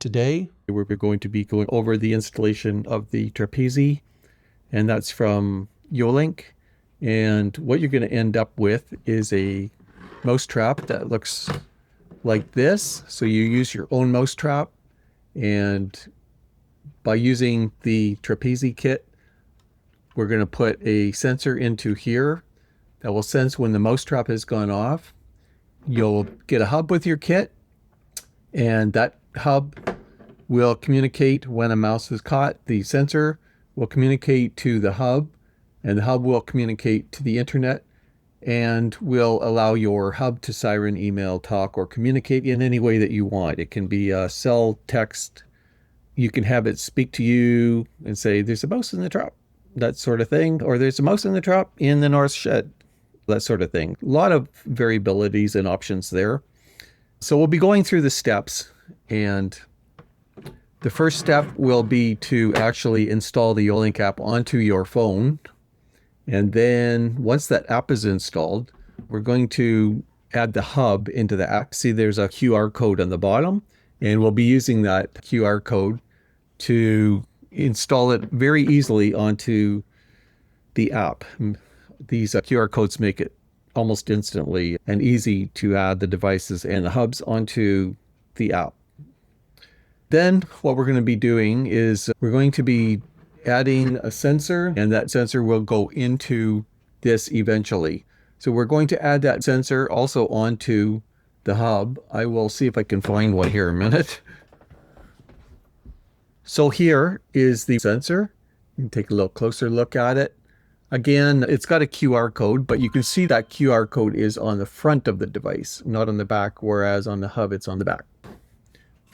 Today, we're going to be going over the installation of the trapeze, and that's from YoLink. And what you're going to end up with is a mouse trap that looks like this. So you use your own mouse trap, and by using the trapeze kit, we're going to put a sensor into here that will sense when the mouse trap has gone off. You'll get a hub with your kit, and that hub will communicate when a mouse is caught. The sensor will communicate to the hub, and the hub will communicate to the internet and will allow your hub to siren, email, talk, or communicate in any way that you want. It can be a cell, text. You can have it speak to you and say, there's a mouse in the trap, that sort of thing. Or there's a mouse in the trap in the north shed, that sort of thing. A lot of variabilities and options there. So we'll be going through the steps, and the first step will be to actually install the YoLink app onto your phone. And then once that app is installed, we're going to add the hub into the app. See, there's a QR code on the bottom, and we'll be using that QR code to install it very easily onto the app. These QR codes make it almost instantly and easy to add the devices and the hubs onto the app. Then what we're going to be doing is we're going to be adding a sensor, and that sensor will go into this eventually. So we're going to add that sensor also onto the hub. I will see if I can find one here in a minute. So here is the sensor. You can take a little closer look at it. Again, it's got a QR code, but you can see that QR code is on the front of the device, not on the back, whereas on the hub, it's on the back.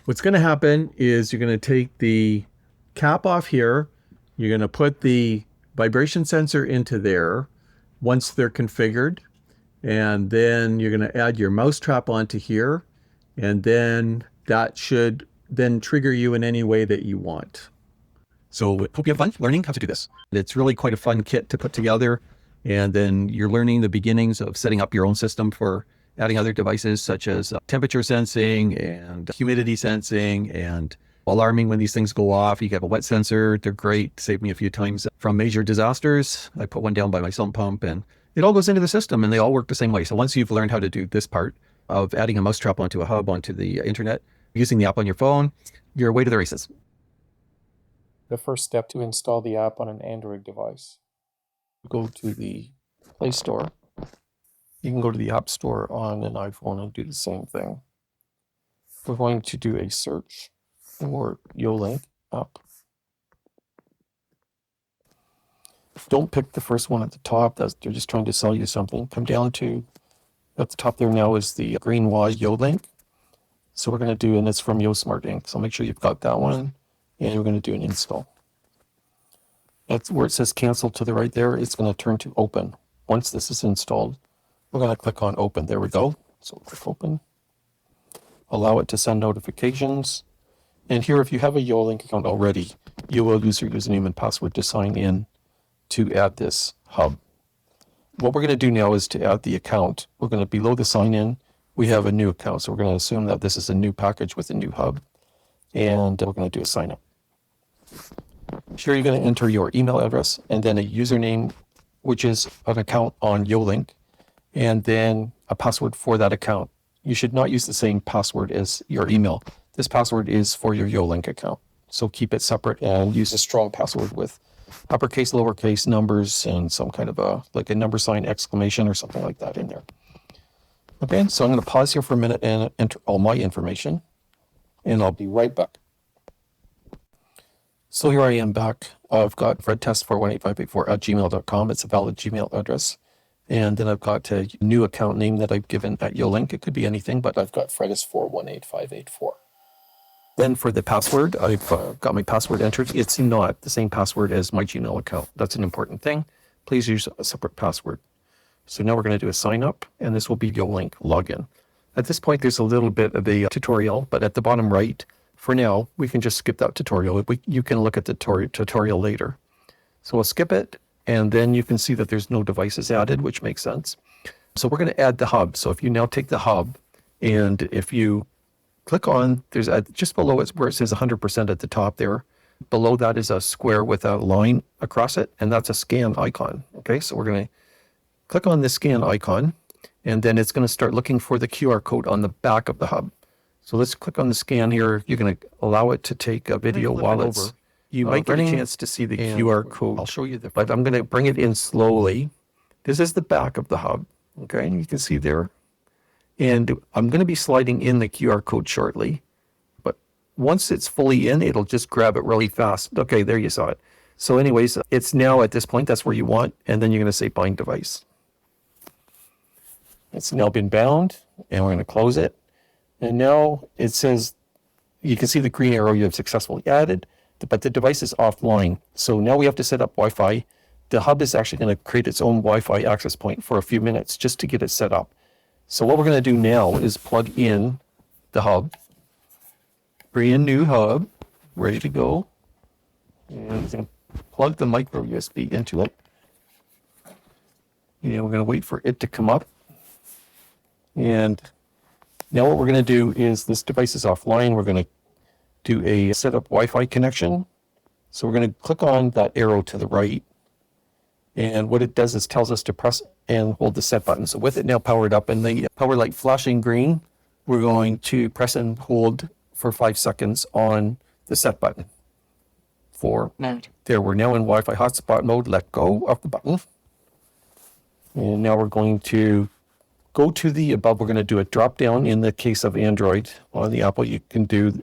What's going to happen is you're going to take the cap off here. You're going to put the vibration sensor into there once they're configured. And then you're going to add your mouse trap onto here. And then that should then trigger you in any way that you want. So hope you have fun learning how to do this. It's really quite a fun kit to put together. And then you're learning the beginnings of setting up your own system for adding other devices such as temperature sensing and humidity sensing and alarming when these things go off. You have a wet sensor. They're great. Saved me a few times from major disasters. I put one down by my sump pump, and it all goes into the system, and they all work the same way. So once you've learned how to do this part of adding a mouse trap onto a hub onto the internet, using the app on your phone, you're away to the races. The first step to install the app on an Android device. Go to the Play Store. You can go to the App Store on an iPhone and do the same thing. We're going to do a search for YoLink app. Don't pick the first one at the top. They're just trying to sell you something. Come down to, at the top there now is the green Y YoLink. So we're going to do, and it's from YoSmart Inc. So make sure you've got that one. And we're going to do an install. That's where it says cancel to the right there. It's going to turn to open. Once this is installed, we're going to click on open. There we go. So click open. Allow it to send notifications. And here, if you have a YoLink account already, you will use your username and password to sign in to add this hub. What we're going to do now is to add the account. We're going to, below the sign in, we have a new account. So we're going to assume that this is a new package with a new hub. And we're going to do a sign up. Here you're going to enter your email address and then a username, which is an account on YoLink, and then a password for that account. You should not use the same password as your email. This password is for your YoLink account. So keep it separate and use a strong password with uppercase, lowercase numbers, and some kind of like a number sign, exclamation, or something like that in there. Okay, so I'm going to pause here for a minute and enter all my information. And I'll be right back. So here I am back. I've got fredtest418584@gmail.com. It's a valid Gmail address. And then I've got a new account name that I've given at YoLink. It could be anything, but I've got fredtest418584. Then for the password, I've got my password entered. It's not the same password as my Gmail account. That's an important thing. Please use a separate password. So now we're going to do a sign up, and this will be YoLink login. At this point, there's a little bit of a tutorial, but at the bottom right, for now, we can just skip that tutorial. You can look at the tutorial later. So we'll skip it, and then you can see that there's no devices added, which makes sense. So we're going to add the hub. So if you now take the hub, and if you click on, there's just below it where it says 100% at the top there. Below that is a square with a line across it, and that's a scan icon. Okay, so we're going to click on the scan icon, and then it's going to start looking for the QR code on the back of the hub. So let's click on the scan here. You're going to allow it to take a video while it's you might get a chance to see the QR code. I'll show you but I'm going to bring it in slowly. This is the back of the hub. Okay, you can see there. And I'm going to be sliding in the QR code shortly. But once it's fully in, it'll just grab it really fast. Okay, there you saw it. So anyways, it's now at this point, that's where you want. And then you're going to say bind device. It's now been bound, and we're going to close it. And now it says, you can see the green arrow you have successfully added, but the device is offline. So now we have to set up Wi-Fi. The hub is actually going to create its own Wi-Fi access point for a few minutes just to get it set up. So what we're going to do now is plug in the hub. Brand new hub, ready to go. And we're going to plug the micro USB into it. And we're going to wait for it to come up. And now what we're going to do is, this device is offline. We're going to do a setup Wi-Fi connection. So we're going to click on that arrow to the right. And what it does is tells us to press and hold the set button. So with it now powered up and the power light flashing green, we're going to press and hold for 5 seconds on the set button. 4. There, we're now in Wi-Fi hotspot mode. Let go of the button. And now we're going to go to the above. We're going to do a drop down. In the case of Android, on the Apple, you can do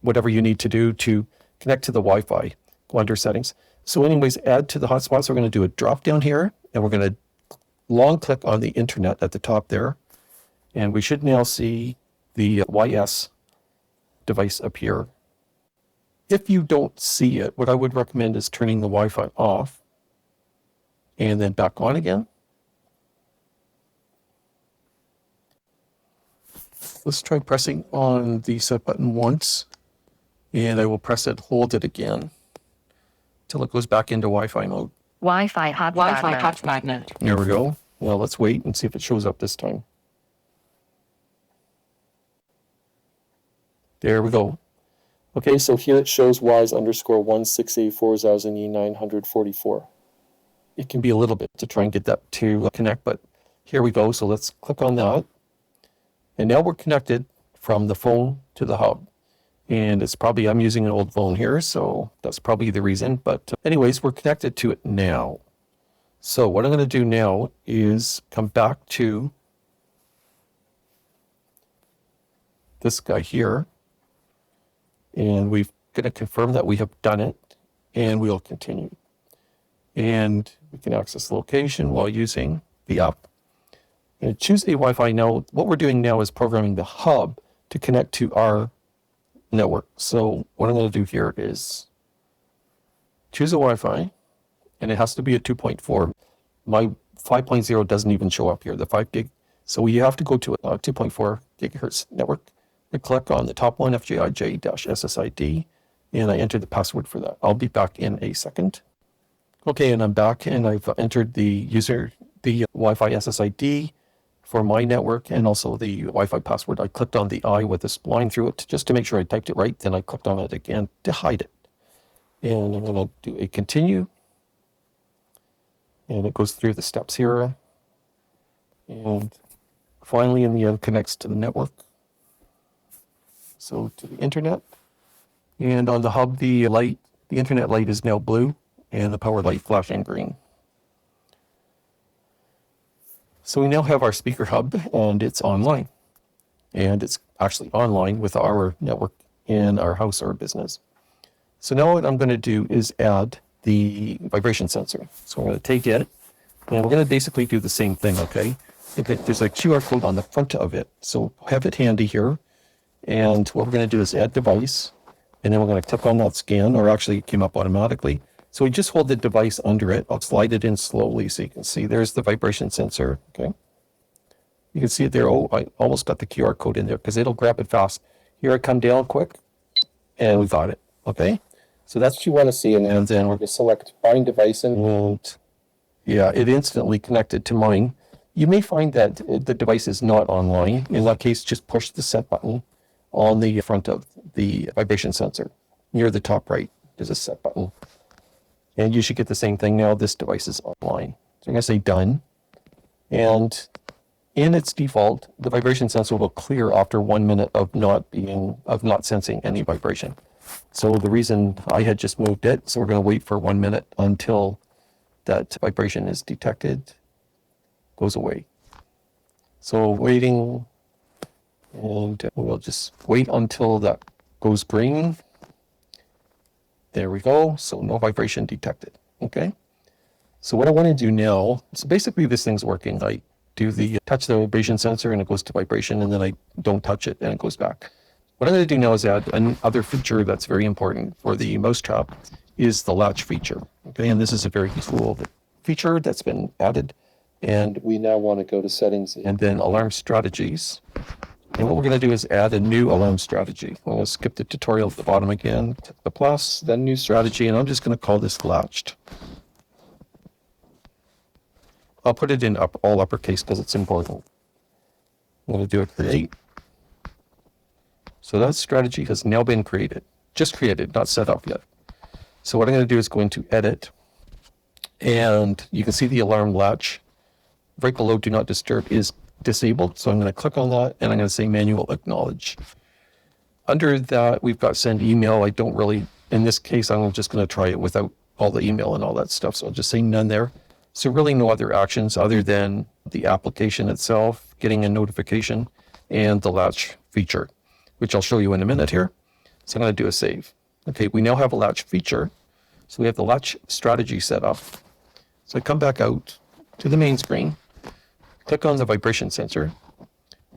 whatever you need to do to connect to the Wi-Fi. Go under settings. So anyways, add to the hotspots. We're going to do a drop down here, and we're going to long click on the internet at the top there. And we should now see the YS device appear. If you don't see it, what I would recommend is turning the Wi-Fi off and then back on again. Let's try pressing on the set button once, and I will press it, hold it again till it goes back into Wi-Fi mode. Wi-Fi hotspot mode. There we go. Well, let's wait and see if it shows up this time. There we go. Okay, so here it shows WISE_1684000E944. It can be a little bit to try and get that to connect, but here we go. So let's click on that. And now we're connected from the phone to the hub. And it's probably, I'm using an old phone here, so that's probably the reason. But anyways, we're connected to it now. So what I'm going to do now is come back to this guy here. And we're going to confirm that we have done it. And we'll continue. And we can access the location while using the app. And choose a Wi-Fi. Now, what we're doing now is programming the hub to connect to our network. So what I'm going to do here is choose a Wi-Fi, and it has to be a 2.4. My 5.0 doesn't even show up here, the 5 gig. So we have to go to a 2.4 gigahertz network. I click on the top one, FJIJ-SSID, and I enter the password for that. I'll be back in a second. Okay, and I'm back, and I've entered the Wi-Fi SSID for my network, and also the Wi-Fi password. I clicked on the I with this line through it just to make sure I typed it right. Then I clicked on it again to hide it. And I'm going to do a continue. And it goes through the steps here. And finally, in the end, connects to the network. So to the internet. And on the hub, the internet light is now blue, and the power light flashing green. So we now have our speaker hub, and it's online. And it's actually online with our network in our house or business. So now what I'm going to do is add the vibration sensor. So I'm going to take it, and we're going to basically do the same thing, okay? There's a QR code on the front of it. So have it handy here. And what we're going to do is add device, and then we're going to click on that scan, or actually it came up automatically. So we just hold the device under it. I'll slide it in slowly so you can see. There's the vibration sensor, okay? You can see it there. Oh, I almost got the QR code in there because it'll grab it fast. Here I come down quick, and we got it, okay? So that's what you want to see, and then we're going to select bind device, and yeah, it instantly connected to mine. You may find that the device is not online. In that case, just push the set button on the front of the vibration sensor. Near the top right, there's a set button. And you should get the same thing now. This device is online. So I'm going to say done. And in its default, the vibration sensor will clear after 1 minute of not sensing any vibration. So the reason I had just moved it, so we're going to wait for 1 minute until that vibration is detected, goes away. So waiting, and we'll just wait until that goes green. There we go. So no vibration detected. Okay. So what I want to do now, so basically this thing's working. I do the touch the vibration sensor and it goes to vibration, and then I don't touch it and it goes back. What I'm going to do now is add another feature that's very important for the mousetrap is the latch feature. Okay. And this is a very cool feature that's been added. And we now want to go to settings and then alarm strategies. And what we're going to do is add a new alarm strategy. I'm going to skip the tutorial at the bottom again, click the plus, then new strategy, and I'm just going to call this latched. I'll put it in all uppercase because it's important. I'm going to do a create. So that strategy has now been created. Just created, not set up yet. So what I'm going to do is go into edit, and you can see the alarm latch right below do not disturb is disabled. So I'm going to click on that and I'm going to say manual acknowledge. Under that, we've got send email. I don't really, in this case, I'm just going to try it without all the email and all that stuff. So I'll just say none there. So really no other actions other than the application itself, getting a notification, and the latch feature, which I'll show you in a minute here. So I'm going to do a save. Okay, we now have a latch feature. So we have the latch strategy set up. So I come back out to the main screen, click on the vibration sensor,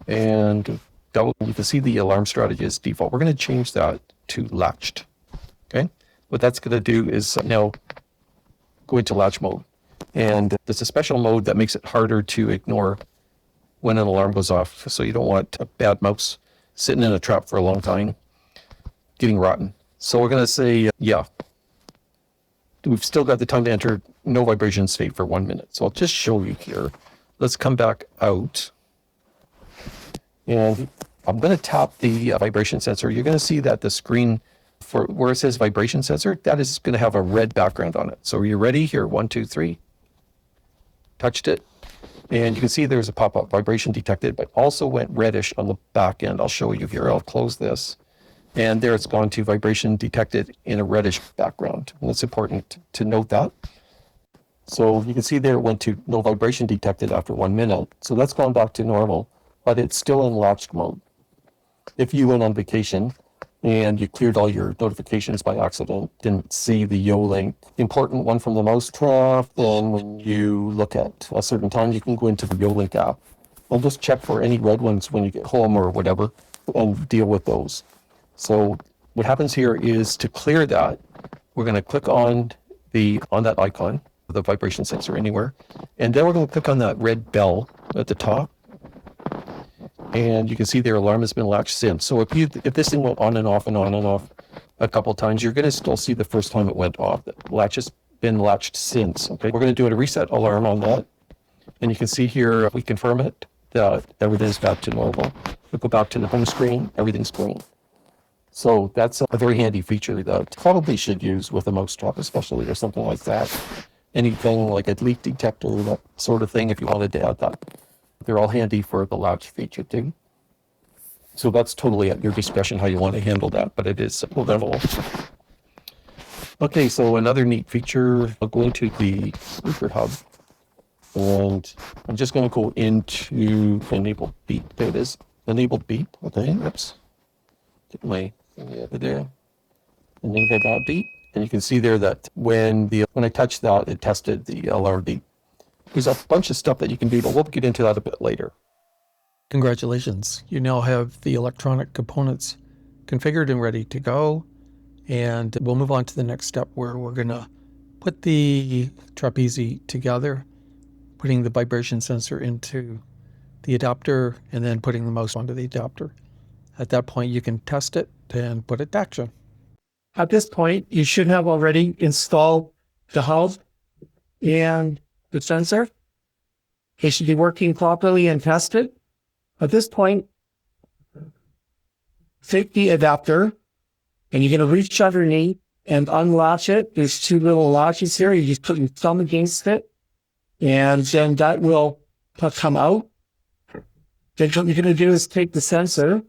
and you can see the alarm strategy is default. We're going to change that to latched. Okay, what that's going to do is now go into latch mode. And there's a special mode that makes it harder to ignore when an alarm goes off. So you don't want a bad mouse sitting in a trap for a long time, getting rotten. So we're going to say, yeah. We've still got the time to enter no vibration state for 1 minute. So I'll just show you here. Let's come back out. And I'm going to tap the vibration sensor. You're going to see that the screen for where it says vibration sensor, that is going to have a red background on it. So are you ready? Here, 1, 2, 3. Touched it. And you can see there's a pop-up vibration detected, but also went reddish on the back end. I'll show you here. I'll close this. And there it's gone to vibration detected in a reddish background. And it's important to note that. So you can see there it went to no vibration detected after 1 minute. So that's gone back to normal, but it's still in latched mode. If you went on vacation and you cleared all your notifications by accident, didn't see the YoLink important one from the mousetrap, then when you look at a certain time, you can go into the YoLink app. I'll just check for any red ones when you get home or whatever and deal with those. So what happens here is to clear that, we're going to click on that icon, the vibration sensor anywhere, and then we're going to click on that red bell at the top. And you can see their alarm has been latched since. So if this thing went on and off and on and off a couple of times, you're going to still see the first time it went off. The latch has been latched since. Okay, we're going to do a reset alarm on that. And you can see here, if we confirm it, that everything's back to normal. We'll go back to the home screen, everything's green. So that's a very handy feature that probably should use with a mousetrap, especially or something like that. Anything like a leak detector, that sort of thing, if you wanted to add that. They're all handy for the latch feature too. So that's totally at your discretion how you want to handle that, but it is simple level. Okay, so another neat feature, I'll go into the speaker hub, and I'm just going to go into enable beep. There it is, enabled beep. Okay, oops. Get my thing over there. Enable that beep, and you can see there that when I touched that, it tested the alarm beep. There's a bunch of stuff that you can do, but we'll get into that a bit later. Congratulations. You now have the electronic components configured and ready to go. And we'll move on to the next step where we're going to put the trapeze together, putting the vibration sensor into the adapter, and then putting the mouse onto the adapter. At that point, you can test it and put it to action. At this point, you should have already installed the hub and the sensor. It should be working properly and tested. At this point, take the adapter and you're going to reach underneath and unlatch it. There's two little latches here. You just put your thumb against it and then that will come out. Then what you're going to do is take the sensor,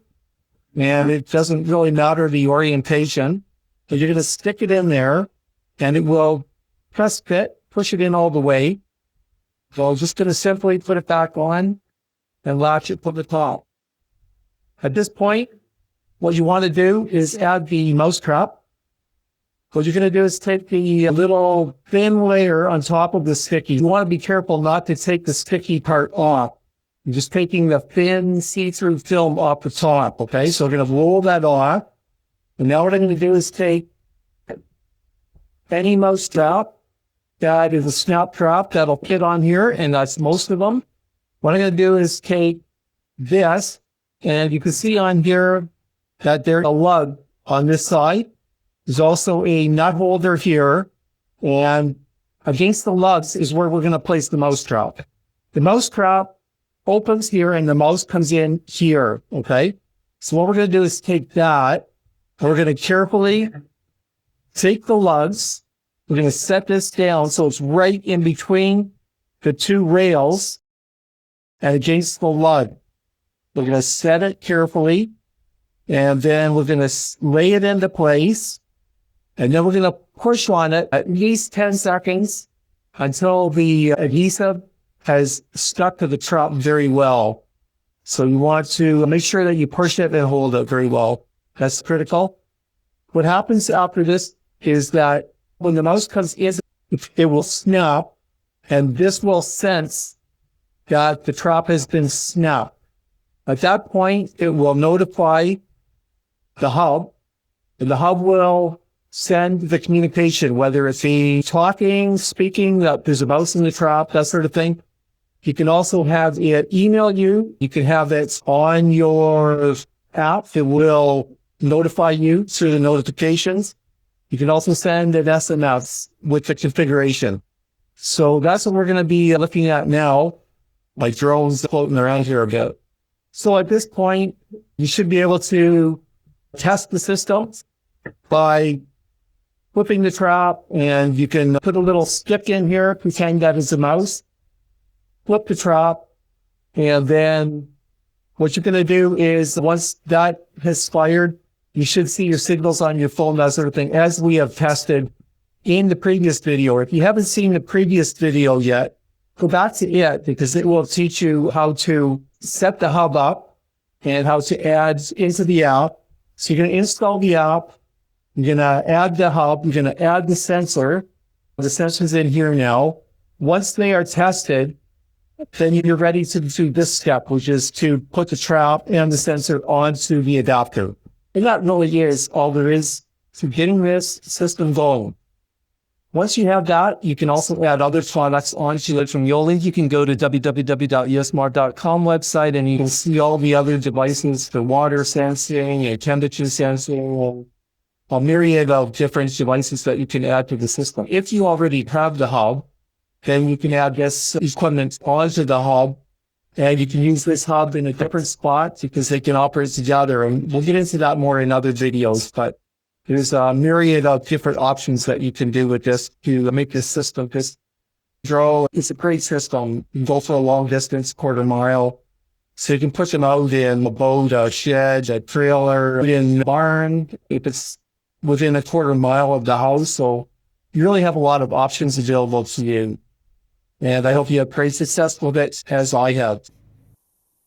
and it doesn't really matter the orientation, but you're going to stick it in there and it will press fit, push it in all the way. So I'm just going to simply put it back on and latch it from the top. At this point, what you want to do is add the mousetrap. What you're going to do is take the little thin layer on top of the sticky. You want to be careful not to take the sticky part off. You're just taking the thin see-through film off the top, okay? So we're going to roll that off. And now what I'm going to do is take any mousetrap that is a snap trap that'll fit on here, and that's most of them. What I'm going to do is take this, and you can see on here that there's a lug on this side. There's also a nut holder here, and against the lugs is where we're going to place the mousetrap. The mousetrap opens here and the mouse comes in here, okay? So what we're going to do is take that, and we're going to carefully take the lugs. We're going to set this down so it's right in between the two rails and against the lug. We're going to set it carefully, and then we're going to lay it into place. And then we're going to push on it at least 10 seconds until the adhesive has stuck to the trap very well. So you want to make sure that you push it and hold it very well. That's critical. What happens after this is that when the mouse comes in, it will snap, and this will sense that the trap has been snapped. At that point, it will notify the hub, and the hub will send the communication, whether it's the talking, speaking, that there's a mouse in the trap, that sort of thing. You can also have it email you. You can have it on your app. It will notify you through the notifications. You can also send an SMS with the configuration. So that's what we're going to be looking at now. My drone's floating around here a bit. So at this point, you should be able to test the system by flipping the trap, and you can put a little stick in here, pretend that is a mouse, flip the trap, and then what you're going to do is once that has fired, you should see your signals on your phone, that sort of thing, as we have tested in the previous video. If you haven't seen the previous video yet, go back to it, because it will teach you how to set the hub up and how to add into the app. So you're going to install the app. You're going to add the hub. You're going to add the sensor. The sensor's in here now. Once they are tested, then you're ready to do this step, which is to put the trap and the sensor onto the adapter. And that really is all there is to getting this system going. Once you have that, you can also add other products onto it from YoLink. You can go to www.yosmart.com website, and you can see all the other devices, the water sensing, and temperature sensing, a myriad of different devices that you can add to the system. If you already have the hub, then you can add this equipment onto the hub, and you can use this hub in a different spot because they can operate together. And we'll get into that more in other videos, but there's a myriad of different options that you can do with this to make this system. This drone is a great system. You can go for a long distance, quarter mile. So you can push them out in a boat, a shed, a trailer, in a barn, if it's within a quarter mile of the house. So you really have a lot of options available to you. And I hope you have great success with it, as I have.